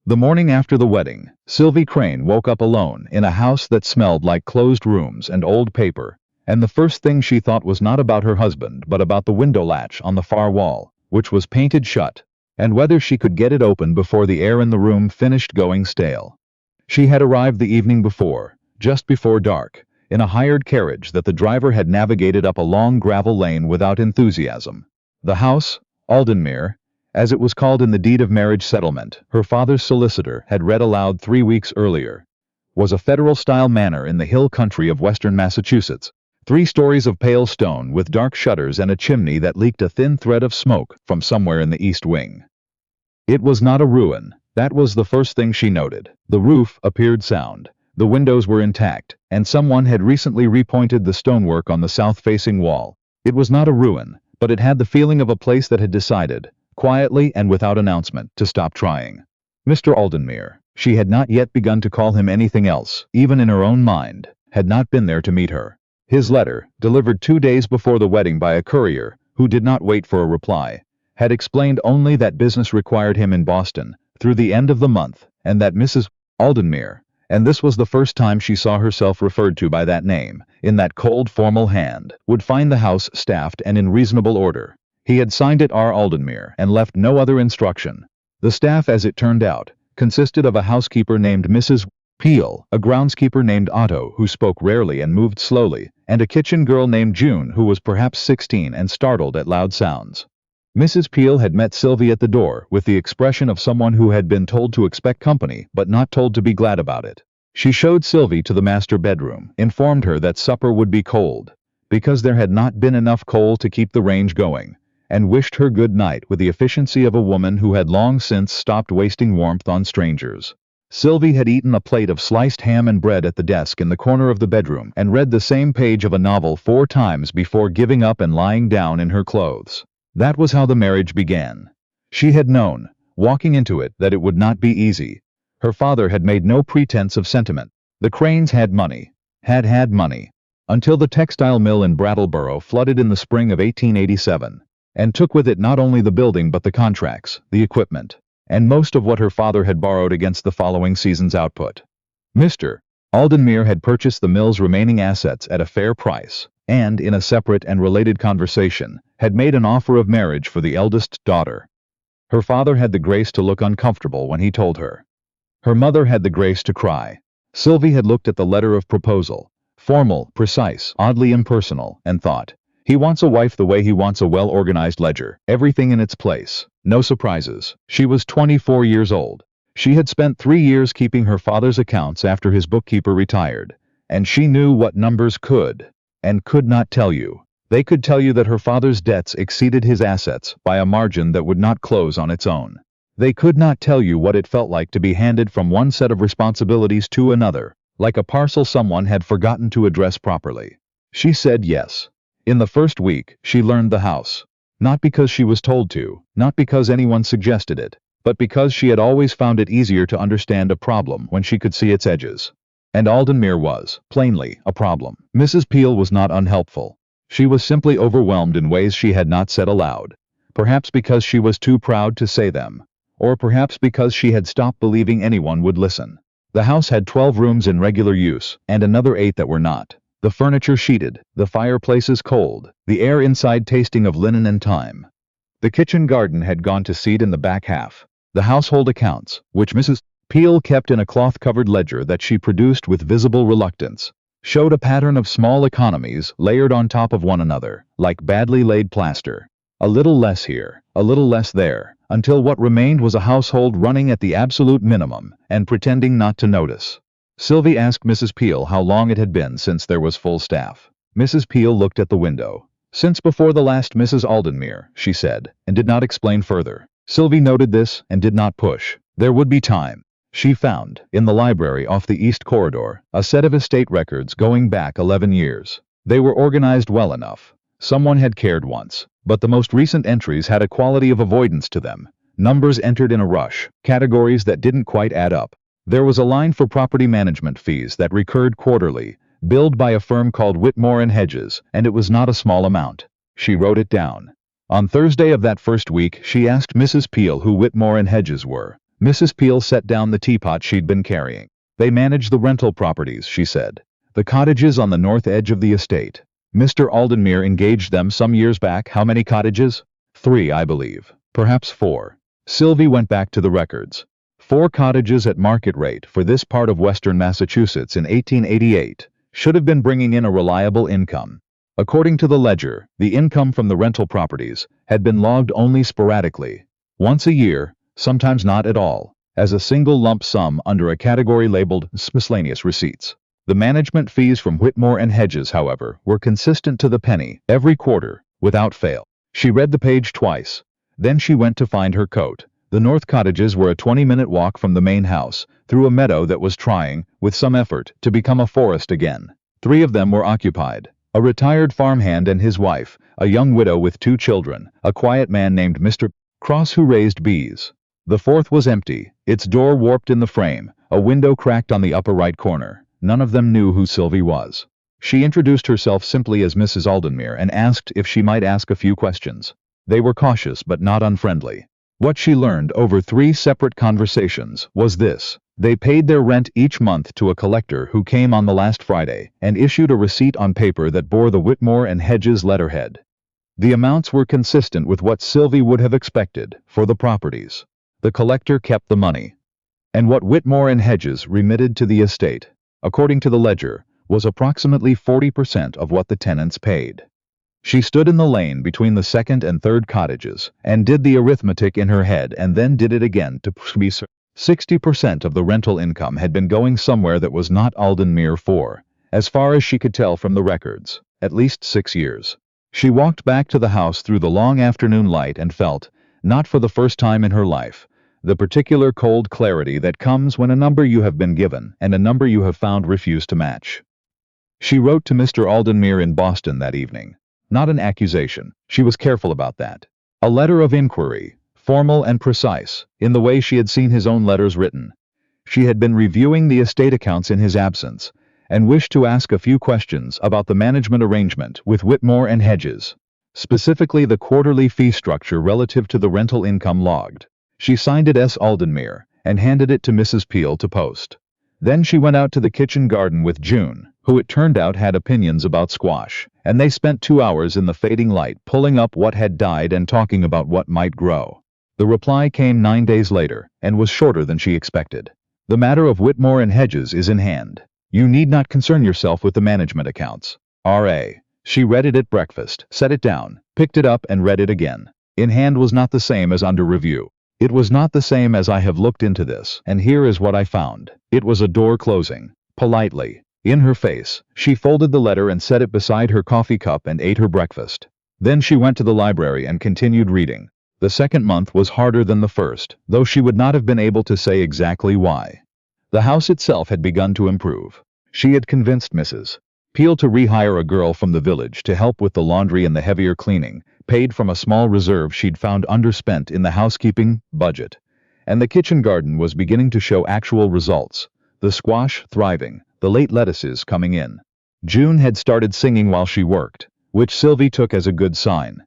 The morning after the wedding, Sylvie Crane woke up alone in a house that smelled like closed rooms and old paper, and the first thing she thought was not about her husband but about the window latch on the far wall, which was painted shut, and whether she could get it open before the air in the room finished going stale. She had arrived the evening before, just before dark, in a hired carriage that the driver had navigated up a long gravel lane without enthusiasm. The house, Aldenmere, as it was called in the deed of marriage settlement her father's solicitor had read aloud 3 weeks earlier, was a federal-style manor in the hill country of western Massachusetts, 3 stories of pale stone with dark shutters and a chimney that leaked a thin thread of smoke from somewhere in the east wing. It was not a ruin, that was the first thing she noted. The roof appeared sound, the windows were intact, and someone had recently repointed the stonework on the south-facing wall. It was not a ruin, but it had the feeling of a place that had decided, quietly and without announcement, to stop trying. Mr. Aldenmere, she had not yet begun to call him anything else, even in her own mind, had not been there to meet her. His letter, delivered 2 days before the wedding by a courier, who did not wait for a reply, had explained only that business required him in Boston through the end of the month, and that Mrs. Aldenmere, and this was the first time she saw herself referred to by that name, in that cold formal hand, would find the house staffed and in reasonable order. He had signed it R. Aldenmere and left no other instruction. The staff, as it turned out, consisted of a housekeeper named Mrs. Peel, a groundskeeper named Otto who spoke rarely and moved slowly, and a kitchen girl named June who was perhaps 16 and startled at loud sounds. Mrs. Peel had met Sylvie at the door with the expression of someone who had been told to expect company but not told to be glad about it. She showed Sylvie to the master bedroom, informed her that supper would be cold, because there had not been enough coal to keep the range going, and wished her good night with the efficiency of a woman who had long since stopped wasting warmth on strangers. Sylvie had eaten a plate of sliced ham and bread at the desk in the corner of the bedroom and read the same page of a novel 4 times before giving up and lying down in her clothes. That was how the marriage began. She had known, walking into it, that it would not be easy. Her father had made no pretense of sentiment. The Cranes had money, had had money, until the textile mill in Brattleboro flooded in the spring of 1887, and took with it not only the building but the contracts, the equipment, and most of what her father had borrowed against the following season's output. Mr. Aldenmere had purchased the mill's remaining assets at a fair price, and, in a separate and related conversation, had made an offer of marriage for the eldest daughter. Her father had the grace to look uncomfortable when he told her. Her mother had the grace to cry. Sylvie had looked at the letter of proposal, formal, precise, oddly impersonal, and thought, he wants a wife the way he wants a well-organized ledger, everything in its place, no surprises. She was 24 years old. She had spent 3 years keeping her father's accounts after his bookkeeper retired, and she knew what numbers could and could not tell you. They could tell you that her father's debts exceeded his assets by a margin that would not close on its own. They could not tell you what it felt like to be handed from one set of responsibilities to another, like a parcel someone had forgotten to address properly. She said yes. In the first week, she learned the house. Not because she was told to, not because anyone suggested it, but because she had always found it easier to understand a problem when she could see its edges. And Aldenmere was, plainly, a problem. Mrs. Peel was not unhelpful. She was simply overwhelmed in ways she had not said aloud, perhaps because she was too proud to say them, or perhaps because she had stopped believing anyone would listen. The house had 12 rooms in regular use, and another 8 that were not. The furniture sheeted, the fireplaces cold, the air inside tasting of linen and thyme. The kitchen garden had gone to seed in the back half. The household accounts, which Mrs. Peel kept in a cloth-covered ledger that she produced with visible reluctance, showed a pattern of small economies layered on top of one another, like badly laid plaster. A little less here, a little less there, until what remained was a household running at the absolute minimum and pretending not to notice. Sylvie asked Mrs. Peel how long it had been since there was full staff. Mrs. Peel looked at the window. Since before the last Mrs. Aldenmere, she said, and did not explain further. Sylvie noted this and did not push. There would be time. She found, in the library off the east corridor, a set of estate records going back 11 years. They were organized well enough. Someone had cared once, but the most recent entries had a quality of avoidance to them. Numbers entered in a rush, categories that didn't quite add up. There was a line for property management fees that recurred quarterly, billed by a firm called Whitmore and Hedges, and it was not a small amount. She wrote it down. On Thursday of that first week, she asked Mrs. Peel who Whitmore and Hedges were. Mrs. Peel set down the teapot she'd been carrying. They manage the rental properties, she said. The cottages on the north edge of the estate. Mr. Aldenmere engaged them some years back. How many cottages? 3, I believe. Perhaps 4. Sylvie went back to the records. 4 cottages at market rate for this part of western Massachusetts in 1888 should have been bringing in a reliable income. According to the ledger, the income from the rental properties had been logged only sporadically, once a year, sometimes not at all, as a single lump sum under a category labeled miscellaneous receipts. The management fees from Whitmore and Hedges, however, were consistent to the penny every quarter, without fail. She read the page twice. Then she went to find her coat. The north cottages were a 20-minute walk from the main house, through a meadow that was trying, with some effort, to become a forest again. 3 of them were occupied. A retired farmhand and his wife, a young widow with 2 children, a quiet man named Mr. Cross who raised bees. The 4th was empty, its door warped in the frame, a window cracked on the upper right corner. None of them knew who Sylvie was. She introduced herself simply as Mrs. Aldenmere and asked if she might ask a few questions. They were cautious but not unfriendly. What she learned over 3 separate conversations was this. They paid their rent each month to a collector who came on the last Friday and issued a receipt on paper that bore the Whitmore and Hedges letterhead. The amounts were consistent with what Sylvie would have expected for the properties. The collector kept the money. And what Whitmore and Hedges remitted to the estate, according to the ledger, was approximately 40% of what the tenants paid. She stood in the lane between the 2nd and 3rd cottages and did the arithmetic in her head and then did it again to be certain. 60% of the rental income had been going somewhere that was not Aldenmere for, as far as she could tell from the records, at least 6 years. She walked back to the house through the long afternoon light and felt, not for the first time in her life, the particular cold clarity that comes when a number you have been given and a number you have found refuse to match. She wrote to Mr. Aldenmere in Boston that evening. Not an accusation, she was careful about that. A letter of inquiry, formal and precise, in the way she had seen his own letters written. She had been reviewing the estate accounts in his absence, and wished to ask a few questions about the management arrangement with Whitmore and Hedges, specifically the quarterly fee structure relative to the rental income logged. She signed it S. Aldenmere, and handed it to Mrs. Peel to post. Then she went out to the kitchen garden with June, who it turned out had opinions about squash, and they spent 2 hours in the fading light pulling up what had died and talking about what might grow. The reply came 9 days later, and was shorter than she expected. The matter of Whitmore and Hedges is in hand. You need not concern yourself with the management accounts. R.A. She read it at breakfast, set it down, picked it up and read it again. In hand was not the same as under review. It was not the same as I have looked into this, and here is what I found. It was a door closing. Politely. In her face, she folded the letter and set it beside her coffee cup and ate her breakfast. Then she went to the library and continued reading. The 2nd month was harder than the 1st, though she would not have been able to say exactly why. The house itself had begun to improve. She had convinced Mrs. Peel to rehire a girl from the village to help with the laundry and the heavier cleaning, paid from a small reserve she'd found underspent in the housekeeping budget. And the kitchen garden was beginning to show actual results. The squash thriving, the late lettuces coming in. June had started singing while she worked, which Sylvie took as a good sign.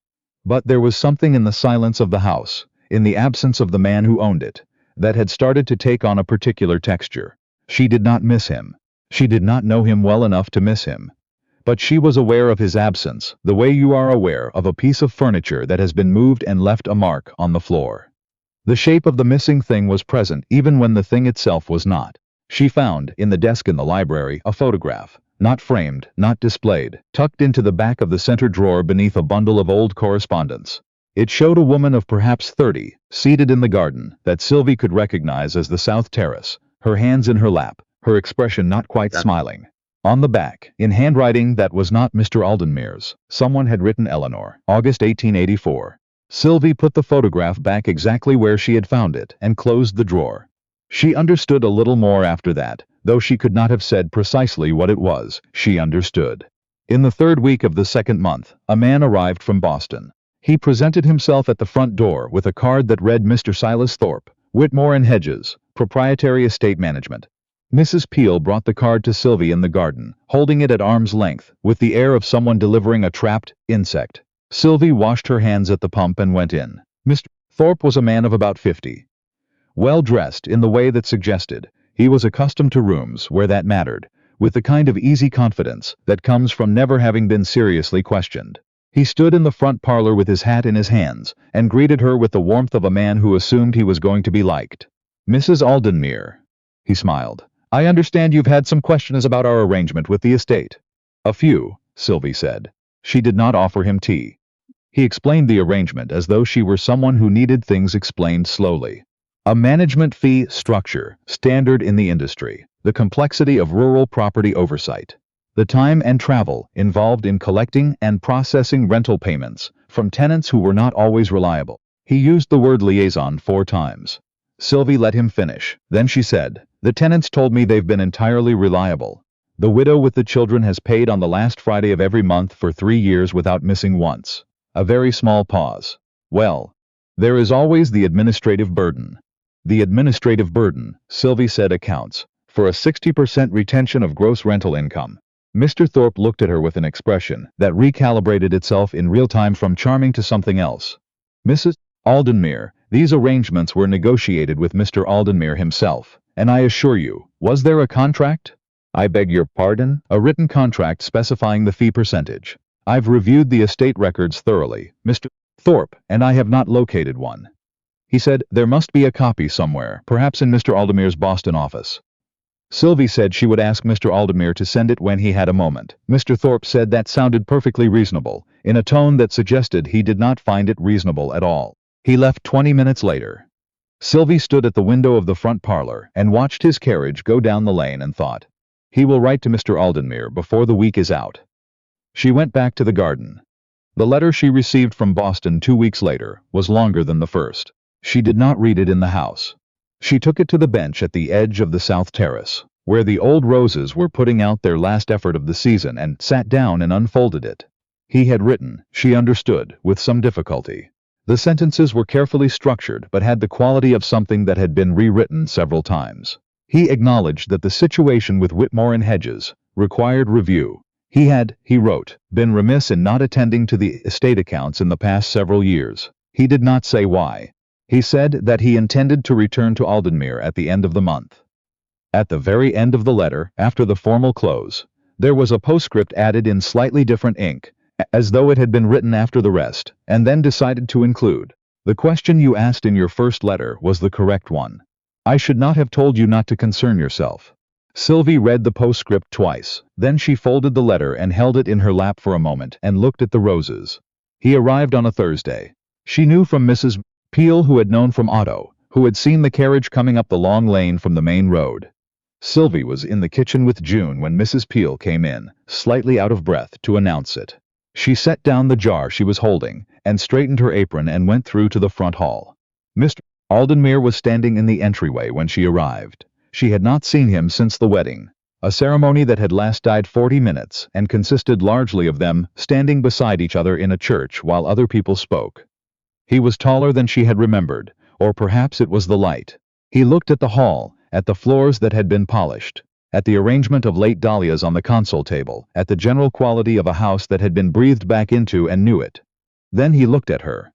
But there was something in the silence of the house, in the absence of the man who owned it, that had started to take on a particular texture. She did not miss him. She did not know him well enough to miss him. But she was aware of his absence, the way you are aware of a piece of furniture that has been moved and left a mark on the floor. The shape of the missing thing was present even when the thing itself was not. She found, in the desk in the library, a photograph, not framed, not displayed, tucked into the back of the center drawer beneath a bundle of old correspondence. It showed a woman of perhaps 30, seated in the garden, that Sylvie could recognize as the South Terrace, her hands in her lap, her expression not quite smiling. On the back, in handwriting that was not Mr. Aldenmere's, someone had written Eleanor, August 1884. Sylvie put the photograph back exactly where she had found it and closed the drawer. She understood a little more after that, though she could not have said precisely what it was. She understood. In the 3rd week of the 2nd month, a man arrived from Boston. He presented himself at the front door with a card that read Mr. Silas Thorpe, Whitmore and Hedges, Proprietary Estate Management. Mrs. Peel brought the card to Sylvie in the garden, holding it at arm's length, with the air of someone delivering a trapped insect. Sylvie washed her hands at the pump and went in. Mr. Thorpe was a man of about 50. well-dressed in the way that suggested he was accustomed to rooms where that mattered, with the kind of easy confidence that comes from never having been seriously questioned. He stood in the front parlor with his hat in his hands and greeted her with the warmth of a man who assumed he was going to be liked. "Mrs. Aldenmere," he smiled. "I understand you've had some questions about our arrangement with the estate." "A few," Sylvie said. She did not offer him tea. He explained the arrangement as though she were someone who needed things explained slowly. A management fee structure, standard in the industry, the complexity of rural property oversight, the time and travel involved in collecting and processing rental payments from tenants who were not always reliable. He used the word liaison 4 times. Sylvie let him finish. Then she said, "The tenants told me they've been entirely reliable. The widow with the children has paid on the last Friday of every month for 3 years without missing once." A very small pause. "Well, there is always the administrative burden." "The administrative burden," Sylvie said, "accounts for a 60% retention of gross rental income." Mr. Thorpe looked at her with an expression that recalibrated itself in real time from charming to something else. "Mrs. Aldenmere, these arrangements were negotiated with Mr. Aldenmere himself, and I assure you, was there a contract?" "I beg your pardon?" "A written contract specifying the fee percentage. I've reviewed the estate records thoroughly, Mr. Thorpe, and I have not located one." He said, "There must be a copy somewhere, perhaps in Mr. Aldenmere's Boston office." Sylvie said she would ask Mr. Aldenmere to send it when he had a moment. Mr. Thorpe said that sounded perfectly reasonable, in a tone that suggested he did not find it reasonable at all. He left 20 minutes later. Sylvie stood at the window of the front parlor and watched his carriage go down the lane and thought, "He will write to Mr. Aldenmere before the week is out." She went back to the garden. The letter she received from Boston 2 weeks later was longer than the first. She did not read it in the house. She took it to the bench at the edge of the south terrace, where the old roses were putting out their last effort of the season, and sat down and unfolded it. He had written, she understood, with some difficulty. The sentences were carefully structured but had the quality of something that had been rewritten several times. He acknowledged that the situation with Whitmore and Hedges required review. He wrote, been remiss in not attending to the estate accounts in the past several years. He did not say why. He said that he intended to return to Aldenmere at the end of the month. At the very end of the letter, after the formal close, there was a postscript added in slightly different ink, as though it had been written after the rest, and then decided to include, "The question you asked in your first letter was the correct one. I should not have told you not to concern yourself." Sylvie read the postscript twice, then she folded the letter and held it in her lap for a moment and looked at the roses. He arrived on a Thursday. She knew from Mrs. Peel, who had known from Otto, who had seen the carriage coming up the long lane from the main road. Sylvie was in the kitchen with June when Mrs. Peel came in, slightly out of breath, to announce it. She set down the jar she was holding and straightened her apron and went through to the front hall. Mr. Aldenmere was standing in the entryway when she arrived. She had not seen him since the wedding, a ceremony that had lasted 40 minutes and consisted largely of them standing beside each other in a church while other people spoke. He was taller than she had remembered, or perhaps it was the light. He looked at the hall, at the floors that had been polished, at the arrangement of late dahlias on the console table, at the general quality of a house that had been breathed back into and knew it. Then he looked at her.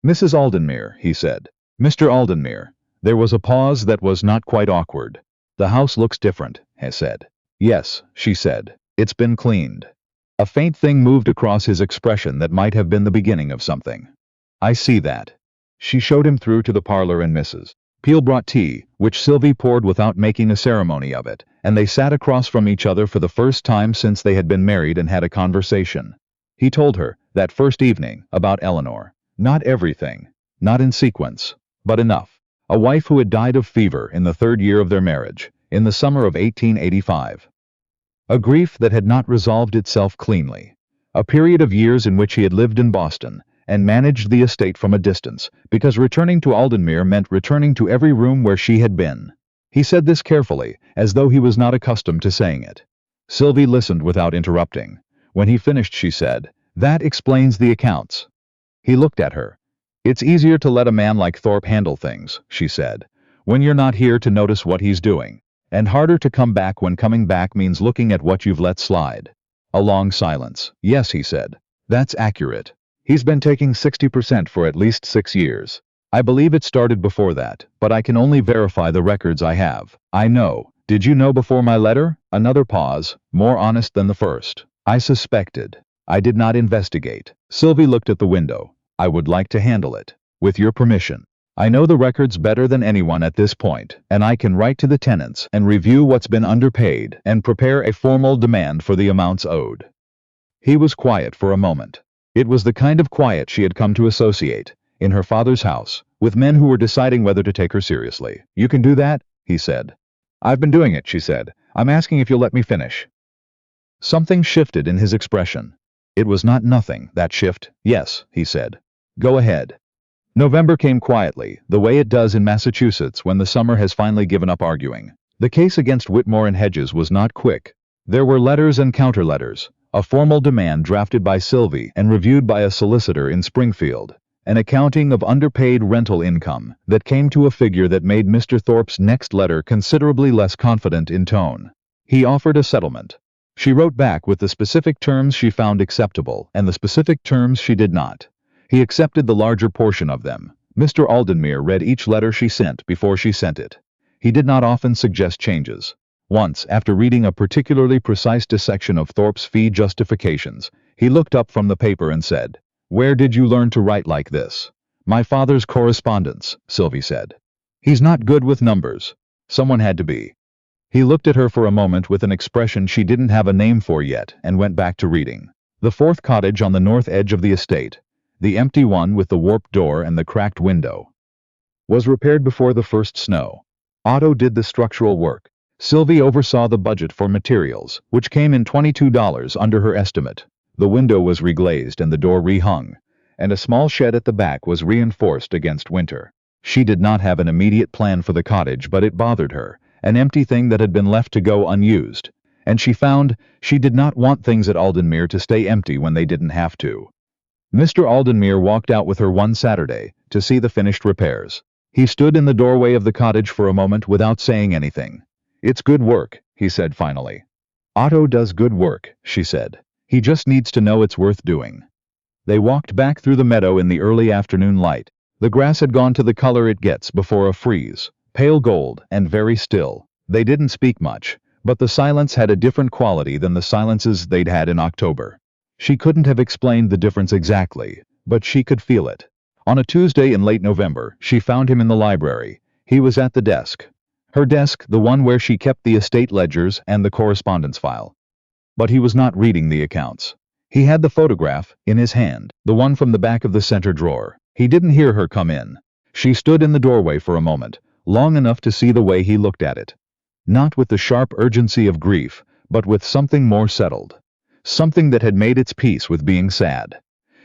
"Mrs. Aldenmere," he said. "Mr. Aldenmere." There was a pause that was not quite awkward. "The house looks different," he said. "Yes," she said. "It's been cleaned." A faint thing moved across his expression that might have been the beginning of something. "I see that." She showed him through to the parlor, and Mrs. Peel brought tea, which Sylvie poured without making a ceremony of it, and they sat across from each other for the first time since they had been married and had a conversation. He told her, that first evening, about Eleanor. Not everything, not in sequence, but enough. A wife who had died of fever in the 3rd year of their marriage, in the summer of 1885. A grief that had not resolved itself cleanly. A period of years in which he had lived in Boston, and managed the estate from a distance, because returning to Aldenmere meant returning to every room where she had been. He said this carefully, as though he was not accustomed to saying it. Sylvie listened without interrupting. When he finished, she said, "That explains the accounts." He looked at her. "It's easier to let a man like Thorpe handle things," she said, "when you're not here to notice what he's doing, and harder to come back when coming back means looking at what you've let slide." A long silence. "Yes," he said. "That's accurate. He's been taking 60% for at least 6 years. I believe it started before that, but I can only verify the records I have. I know. Did you know before my letter? Another pause, more honest than the first. I suspected. I did not investigate. Sylvie looked at the window. I would like to handle it. With your permission. I know the records better than anyone at this point, and I can write to the tenants and review what's been underpaid and prepare a formal demand for the amounts owed. He was quiet for a moment. It was the kind of quiet she had come to associate, in her father's house, with men who were deciding whether to take her seriously. You can do that? He said. I've been doing it, she said. I'm asking if you'll let me finish. Something shifted in his expression. It was not nothing, that shift. Yes, he said. Go ahead. November came quietly, the way it does in Massachusetts when the summer has finally given up arguing. The case against Whitmore and Hedges was not quick. There were letters and counter-letters, a formal demand drafted by Sylvie and reviewed by a solicitor in Springfield, an accounting of underpaid rental income that came to a figure that made Mr. Thorpe's next letter considerably less confident in tone. He offered a settlement. She wrote back with the specific terms she found acceptable and the specific terms she did not. He accepted the larger portion of them. Mr. Aldenmere read each letter she sent before she sent it. He did not often suggest changes. Once, after reading a particularly precise dissection of Thorpe's fee justifications, he looked up from the paper and said, "Where did you learn to write like this?" "My father's correspondence," Sylvie said. "He's not good with numbers. Someone had to be." He looked at her for a moment with an expression she didn't have a name for yet and went back to reading. The fourth cottage on the north edge of the estate, the empty one with the warped door and the cracked window, was repaired before the first snow. Otto did the structural work. Sylvie oversaw the budget for materials, which came in $22 under her estimate. The window was reglazed and the door rehung, and a small shed at the back was reinforced against winter. She did not have an immediate plan for the cottage, but it bothered her, an empty thing that had been left to go unused, and she found she did not want things at Aldenmere to stay empty when they didn't have to. Mr. Aldenmere walked out with her one Saturday to see the finished repairs. He stood in the doorway of the cottage for a moment without saying anything. "It's good work," he said finally. "Otto does good work," she said. "He just needs to know it's worth doing." They walked back through the meadow in the early afternoon light. The grass had gone to the color it gets before a freeze, pale gold and very still. They didn't speak much, but the silence had a different quality than the silences they'd had in October. She couldn't have explained the difference exactly, but she could feel it. On a Tuesday in late November, she found him in the library. He was at the desk. Her desk, the one where she kept the estate ledgers and the correspondence file. But he was not reading the accounts. He had the photograph in his hand, the one from the back of the center drawer. He didn't hear her come in. She stood in the doorway for a moment, long enough to see the way he looked at it. Not with the sharp urgency of grief, but with something more settled. Something that had made its peace with being sad.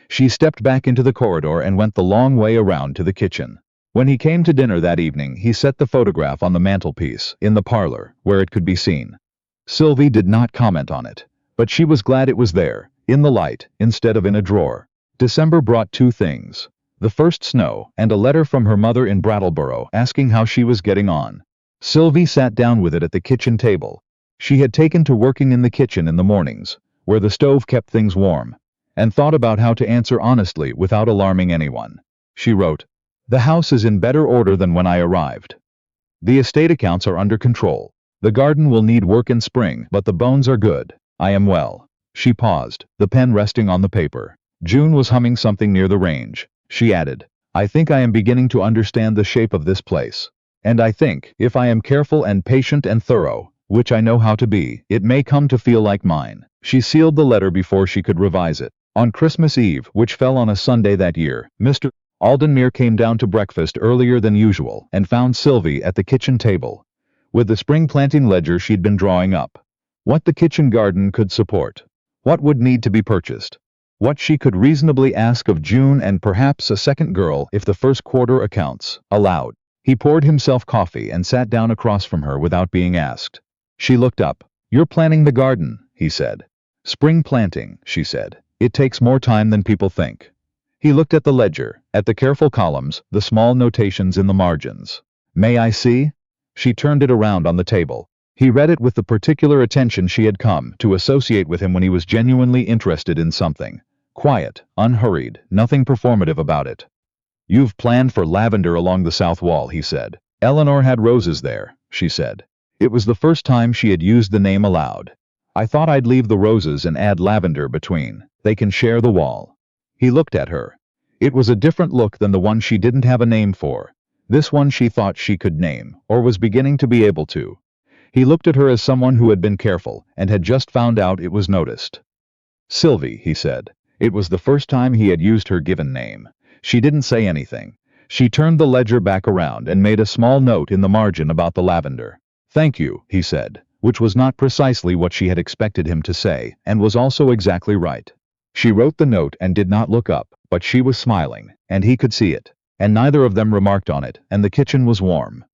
She stepped back into the corridor and went the long way around to the kitchen. When he came to dinner that evening, he set the photograph on the mantelpiece, in the parlor, where it could be seen. Sylvie did not comment on it, but she was glad it was there, in the light, instead of in a drawer. December brought two things. The first snow, and a letter from her mother in Brattleboro asking how she was getting on. Sylvie sat down with it at the kitchen table. She had taken to working in the kitchen in the mornings, where the stove kept things warm, and thought about how to answer honestly without alarming anyone. She wrote, "The house is in better order than when I arrived. The estate accounts are under control. The garden will need work in spring, but the bones are good. I am well." She paused, the pen resting on the paper. June was humming something near the range. She added, "I think I am beginning to understand the shape of this place. And I think, if I am careful and patient and thorough, which I know how to be, it may come to feel like mine." She sealed the letter before she could revise it. On Christmas Eve, which fell on a Sunday that year, Mr. Aldenmere came down to breakfast earlier than usual and found Sylvie at the kitchen table, with the spring planting ledger she'd been drawing up. What the kitchen garden could support. What would need to be purchased. What she could reasonably ask of June and perhaps a second girl if the first quarter accounts allowed. He poured himself coffee and sat down across from her without being asked. She looked up. "You're planting the garden," he said. "Spring planting," she said. "It takes more time than people think." He looked at the ledger, at the careful columns, the small notations in the margins. "May I see?" She turned it around on the table. He read it with the particular attention she had come to associate with him when he was genuinely interested in something. Quiet, unhurried, nothing performative about it. You've planned for lavender along the south wall, he said. Eleanor had roses there, she said. It was the first time she had used the name aloud. I thought I'd leave the roses and add lavender between. They can share the wall. He looked at her. It was a different look than the one she didn't have a name for. This one she thought she could name, or was beginning to be able to. He looked at her as someone who had been careful, and had just found out it was noticed. Sylvie, he said. It was the first time he had used her given name. She didn't say anything. She turned the ledger back around and made a small note in the margin about the lavender. Thank you, he said, which was not precisely what she had expected him to say, and was also exactly right. She wrote the note and did not look up, but she was smiling, and he could see it. And neither of them remarked on it, and the kitchen was warm.